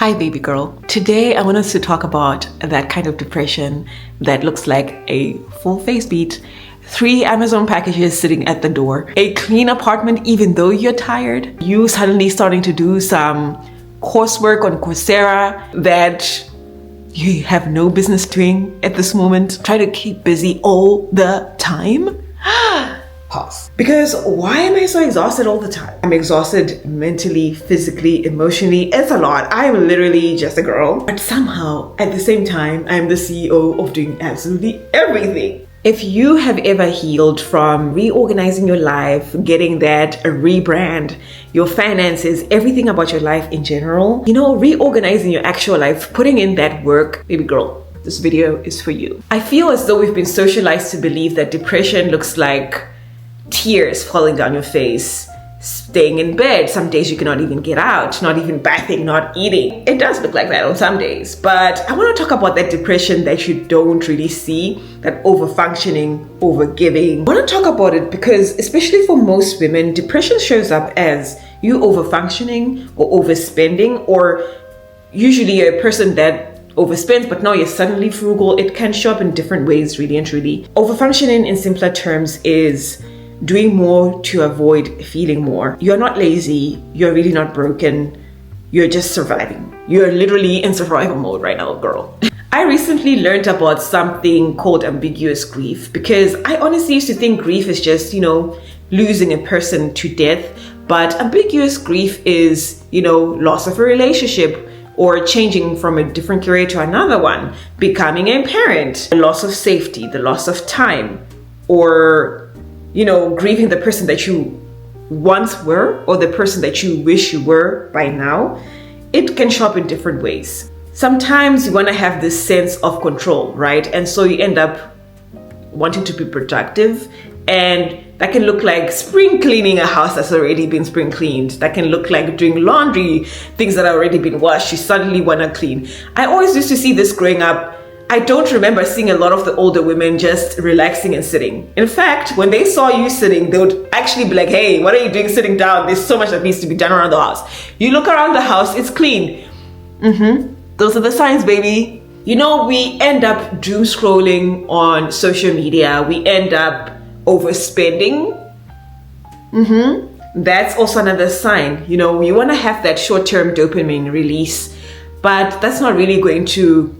Hi, baby girl. Today, I want us to talk about that kind of depression that looks like a full face beat, 3 Amazon packages sitting at the door, a clean apartment even though you're tired, you suddenly starting to do some coursework on Coursera that you have no business doing at this moment, try to keep busy all the time. Pause. Because why am I so exhausted all the time? I'm exhausted mentally, physically, emotionally. It's a lot. I'm literally just a girl. But somehow, at the same time, I'm the CEO of doing absolutely everything. If you have ever healed from reorganizing your life, getting that rebrand, your finances, everything about your life in general, reorganizing your actual life, putting in that work, baby girl, this video is for you. I feel as though we've been socialized to believe that depression looks like tears falling down your face, staying in bed. Some days you cannot even get out, not even bathing, not eating. It does look like that on some days. But I want to talk about that depression that you don't really see, that overfunctioning, overgiving. I want to talk about it because, especially for most women, depression shows up as you overfunctioning or overspending, or usually you're a person that overspends, but now you're suddenly frugal. It can show up in different ways, really and truly. Overfunctioning, in simpler terms, is doing more to avoid feeling more. You're not lazy, you're really not broken, you're just surviving. You're literally in survival mode right now, girl. I recently learned about something called ambiguous grief, because I honestly used to think grief is just, losing a person to death. But ambiguous grief is, loss of a relationship, or changing from a different career to another one, becoming a parent, the loss of safety, the loss of time, or grieving the person that you once were or the person that you wish you were by now. It can show up in different ways. Sometimes you want to have this sense of control, right? And so you end up wanting to be productive, and that can look like spring cleaning a house that's already been spring cleaned. That can look like doing laundry, things that have already been washed, you suddenly want to clean. I always used to see this growing up. I don't remember seeing a lot of the older women just relaxing and sitting. In fact, when they saw you sitting, they would actually be like, hey, what are you doing sitting down? There's so much that needs to be done around the house. You look around the house, it's clean. Those are the signs, baby. We end up doom scrolling on social media. We end up overspending. That's also another sign. You want to have that short-term dopamine release, but that's not really going to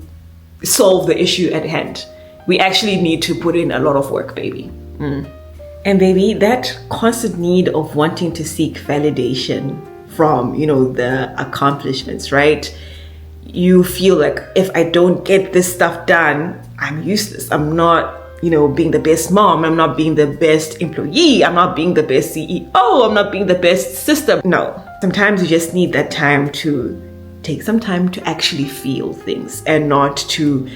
solve the issue at hand. We actually need to put in a lot of work, baby. And baby, that constant need of wanting to seek validation from, the accomplishments, right? You feel like, if I don't get this stuff done, I'm useless. I'm not, being the best mom. I'm not being the best employee. I'm not being the best CEO. I'm not being the best sister. No, sometimes you just need that time to take some time to actually feel things, and not to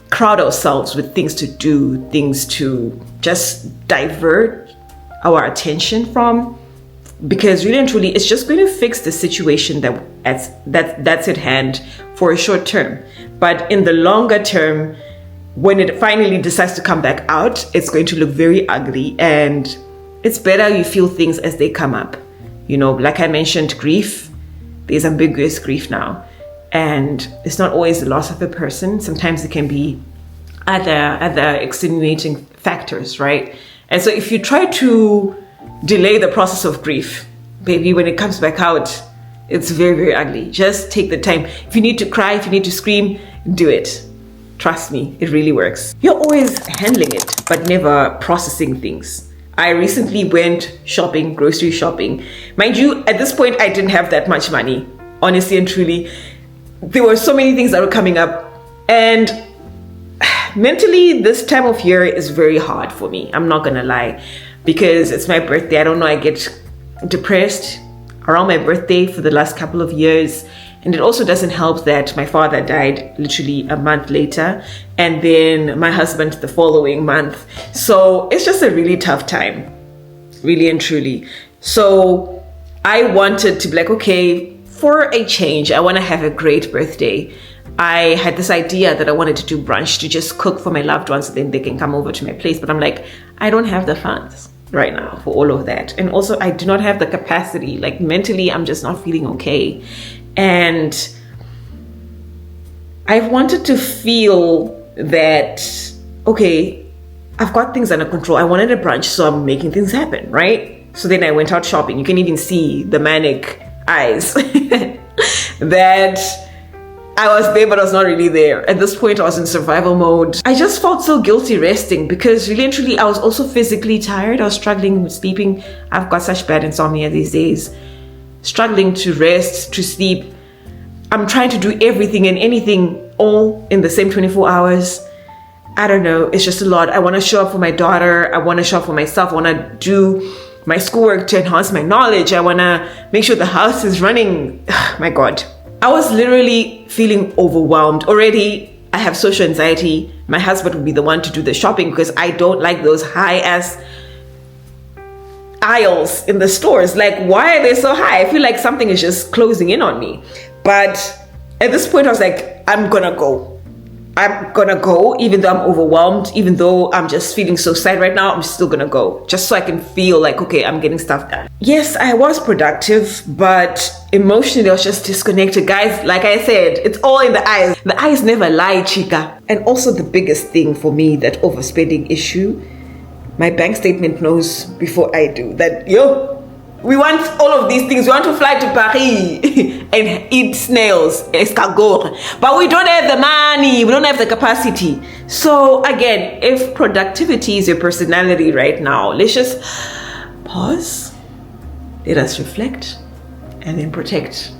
crowd ourselves with things to do, things to just divert our attention from, because really and truly it's just going to fix the situation that's at hand for a short term. But in the longer term, when it finally decides to come back out, it's going to look very ugly, and it's better you feel things as they come up. Like I mentioned, grief. There's ambiguous grief now, and it's not always the loss of a person. Sometimes it can be other extenuating factors, right? And so if you try to delay the process of grief, baby, when it comes back out, it's very, very ugly. Just take the time. If you need to cry, if you need to scream, do it. Trust me, it really works. You're always handling it, but never processing things. I recently went shopping, grocery shopping. Mind you, at this point, I didn't have that much money. Honestly and truly, there were so many things that were coming up. And mentally, this time of year is very hard for me. I'm not gonna lie, because it's my birthday. I don't know, I get depressed around my birthday for the last couple of years. And it also doesn't help that my father died literally a month later, and then my husband the following month. So it's just a really tough time, really and truly. So I wanted to be like, okay, for a change, I want to have a great birthday. I had this idea that I wanted to do brunch, to just cook for my loved ones, and then they can come over to my place. But I'm like, I don't have the funds right now for all of that. And also, I do not have the capacity. Like mentally, I'm just not feeling okay. And I wanted to feel that, okay, I've got things under control. I wanted a brunch, so I'm making things happen, right? So then I went out shopping. You can even see the manic eyes that I was there, but I was not really there. At this point, I was in survival mode. I just felt so guilty resting because really and truly, I was also physically tired. I was struggling with sleeping. I've got such bad insomnia these days. Struggling to rest, to sleep. I'm trying to do everything and anything all in the same 24 hours. I don't know. It's just a lot. I want to show up for my daughter. I want to show up for myself. I want to do my schoolwork to enhance my knowledge. I want to make sure the house is running. My God. I was literally feeling overwhelmed. Already, I have social anxiety. My husband would be the one to do the shopping because I don't like those high-ass aisles in the stores. Like, why are they so high? I feel like something is just closing in on me. But at this point, I was like, I'm gonna go. I'm gonna go, even though I'm overwhelmed, even though I'm just feeling so sad right now, I'm still gonna go, just so I can feel like, okay, I'm getting stuff done. Yes, I was productive, but emotionally I was just disconnected. Guys, like I said, it's all in the eyes. The eyes never lie, chica. And also the biggest thing for me, that overspending issue, my bank statement knows before I do that, we want all of these things. We want to fly to Paris and eat snails, escargot, but we don't have the money. We don't have the capacity. So again, if productivity is your personality right now, let's just pause. Let us reflect and then protect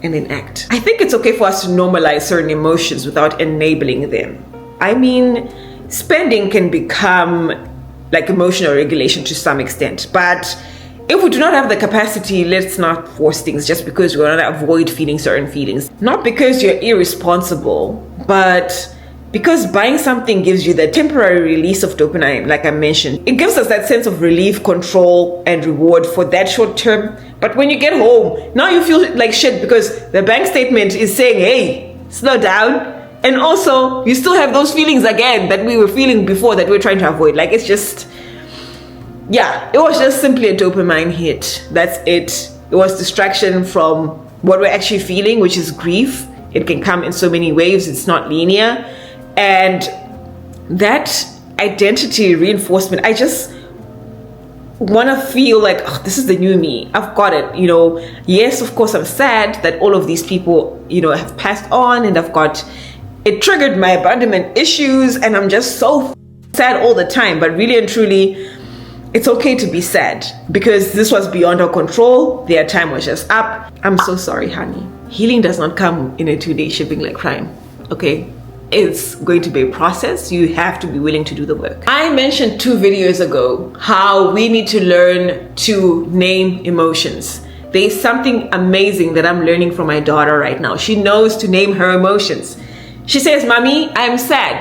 and then act. I think it's okay for us to normalize certain emotions without enabling them. I mean, spending can become like emotional regulation to some extent, but if we do not have the capacity, let's not force things just because we want to avoid feeling certain feelings. Not because you're irresponsible, but because buying something gives you the temporary release of dopamine, like I mentioned. It gives us that sense of relief, control, and reward for that short term. But when you get home, now you feel like shit because the bank statement is saying, hey, slow down. And also, you still have those feelings again that we were feeling before that we're trying to avoid. Like, it's just... yeah, it was just simply a dopamine hit. That's it. It was distraction from what we're actually feeling, which is grief. It can come in so many waves. It's not linear. And that identity reinforcement, I just want to feel like, oh, this is the new me. I've got it. Yes, of course, I'm sad that all of these people, have passed on, and it triggered my abandonment issues, and I'm just so sad all the time. But really and truly, it's okay to be sad because this was beyond our control. Their time was just up. I'm so sorry, honey. Healing does not come in a 2-day shipping like crime, okay? It's going to be a process. You have to be willing to do the work. I mentioned 2 videos ago how we need to learn to name emotions. There's something amazing that I'm learning from my daughter right now. She knows to name her emotions. She says, Mommy, I'm sad.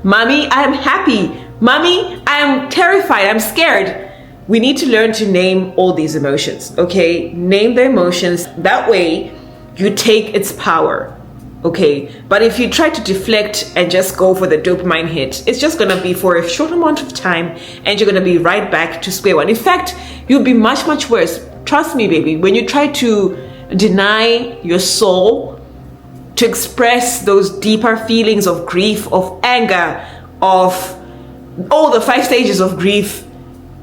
Mommy, I'm happy. Mommy, I'm terrified, I'm scared. We need to learn to name all these emotions, okay? Name the emotions. That way, you take its power, okay? But if you try to deflect and just go for the dopamine hit, it's just gonna be for a short amount of time and you're gonna be right back to square one. In fact, you'll be much, much worse. Trust me, baby, when you try to deny your soul to express those deeper feelings of grief, of anger, of all the 5 stages of grief,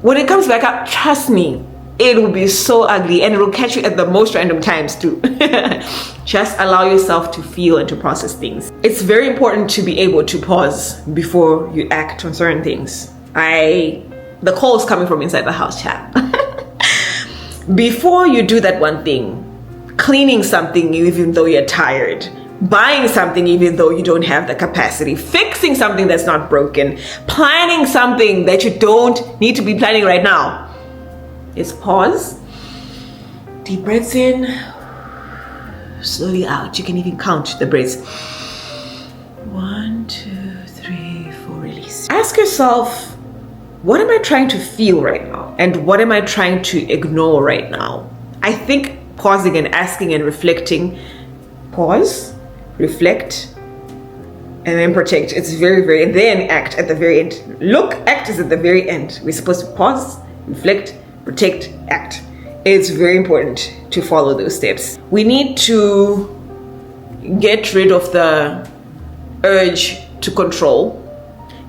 when it comes back up, trust me, it will be so ugly and it will catch you at the most random times too. Just allow yourself to feel and to process things. It's very important to be able to pause before you act on certain things. The call is coming from inside the house, chat. Before you do that one thing, cleaning something even though you're tired, buying something even though you don't have the capacity, fixing something that's not broken, planning something that you don't need to be planning right now, is pause, deep breaths in, slowly out. You can even count the breaths. 1, 2, 3, 4, release. Ask yourself, what am I trying to feel right now? And what am I trying to ignore right now? I think pausing and asking and reflecting, pause, reflect, and then protect. It's very, and then act at the very end. Act is at the very end. We're supposed to pause, reflect, protect, act. It's very important to follow those steps. We need to get rid of the urge to control.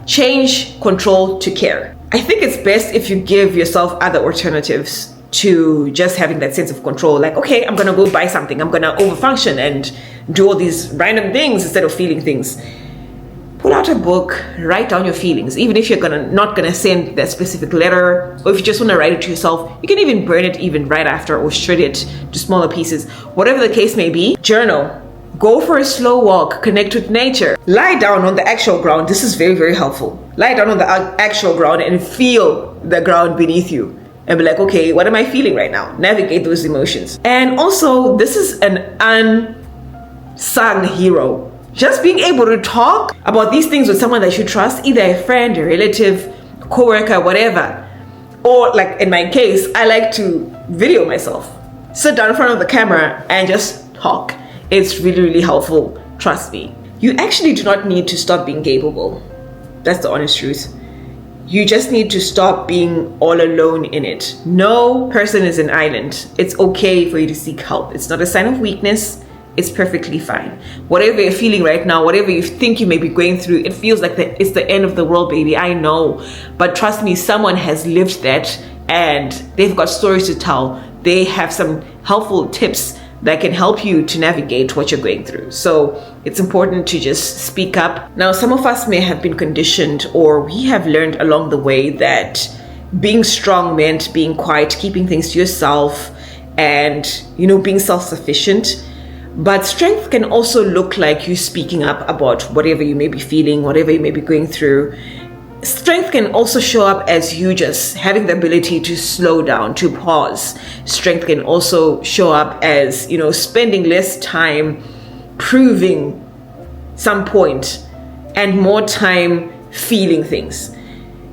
Change control to care. I think it's best if you give yourself other alternatives to just having that sense of control. Like, okay, I'm gonna go buy something. I'm gonna overfunction and do all these random things instead of feeling things. Pull out a book, write down your feelings. Even if you're not gonna send that specific letter, or if you just wanna write it to yourself, you can even burn it even right after or shred it to smaller pieces. Whatever the case may be, journal. Go for a slow walk, connect with nature. Lie down on the actual ground. This is very, very helpful. Lie down on the actual ground and feel the ground beneath you. And be like, okay, what am I feeling right now? Navigate those emotions. And also, this is an unsung hero. Just being able to talk about these things with someone that you trust, either a friend, a relative, coworker, whatever. Or like in my case, I like to video myself. Sit down in front of the camera and just talk. It's really, really helpful. Trust me. You actually do not need to stop being capable. That's the honest truth. You just need to stop being all alone in it. No person is an island. It's okay for you to seek help. It's not a sign of weakness. It's perfectly fine. Whatever you're feeling right now, whatever you think you may be going through, it feels like it's the end of the world, baby. I know. But trust me, someone has lived that and they've got stories to tell. They have some helpful tips that can help you to navigate what you're going through. So it's important to just speak up. Now, some of us may have been conditioned, or we have learned along the way, that being strong meant being quiet, keeping things to yourself, and being self-sufficient. But strength can also look like you speaking up about whatever you may be feeling, whatever you may be going through. Strength can also show up as you just having the ability to slow down, to pause. Strength can also show up as, spending less time proving some point and more time feeling things.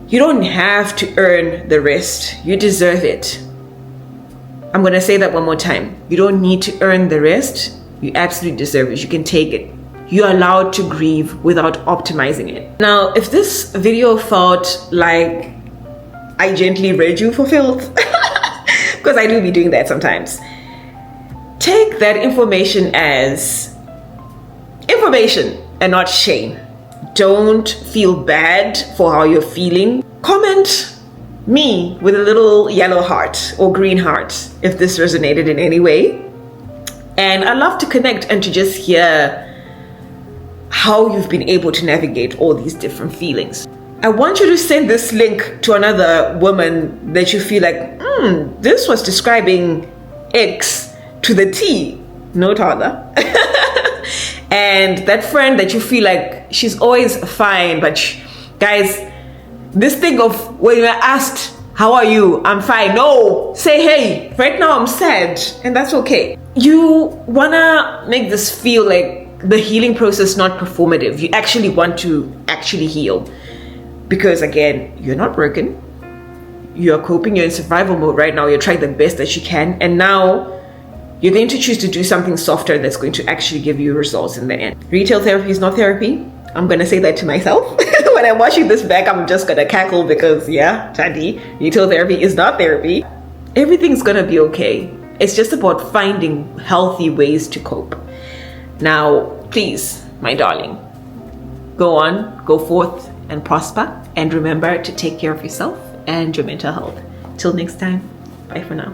You don't have to earn the rest. You deserve it. I'm going to say that one more time. You don't need to earn the rest. You absolutely deserve it. You can take it. You're allowed to grieve without optimizing it. Now, if this video felt like I gently read you for filth, because I do be doing that sometimes, take that information as information and not shame. Don't feel bad for how you're feeling. Comment me with a little yellow heart or green heart if this resonated in any way. And I'd love to connect and to just hear how you've been able to navigate all these different feelings. I want you to send this link to another woman that you feel like, this was describing X to the T, no taller. And that friend that you feel like she's always fine, but guys, this thing of when you're asked, how are you? I'm fine. No, say, hey, right now I'm sad, and that's okay. You wanna make this feel like the healing process not performative. You actually want to actually heal, because again, you're not broken. You're coping. You're in survival mode right now. You're trying the best that you can, and now you're going to choose to do something softer that's going to actually give you results in the end. Retail therapy is not therapy. I'm gonna say that to myself. When I'm watching this back, I'm just gonna cackle because Tadi, retail therapy is not therapy. Everything's gonna be okay. It's just about finding healthy ways to cope. Now, please, my darling, go on, go forth and prosper, and remember to take care of yourself and your mental health. Till next time, bye for now.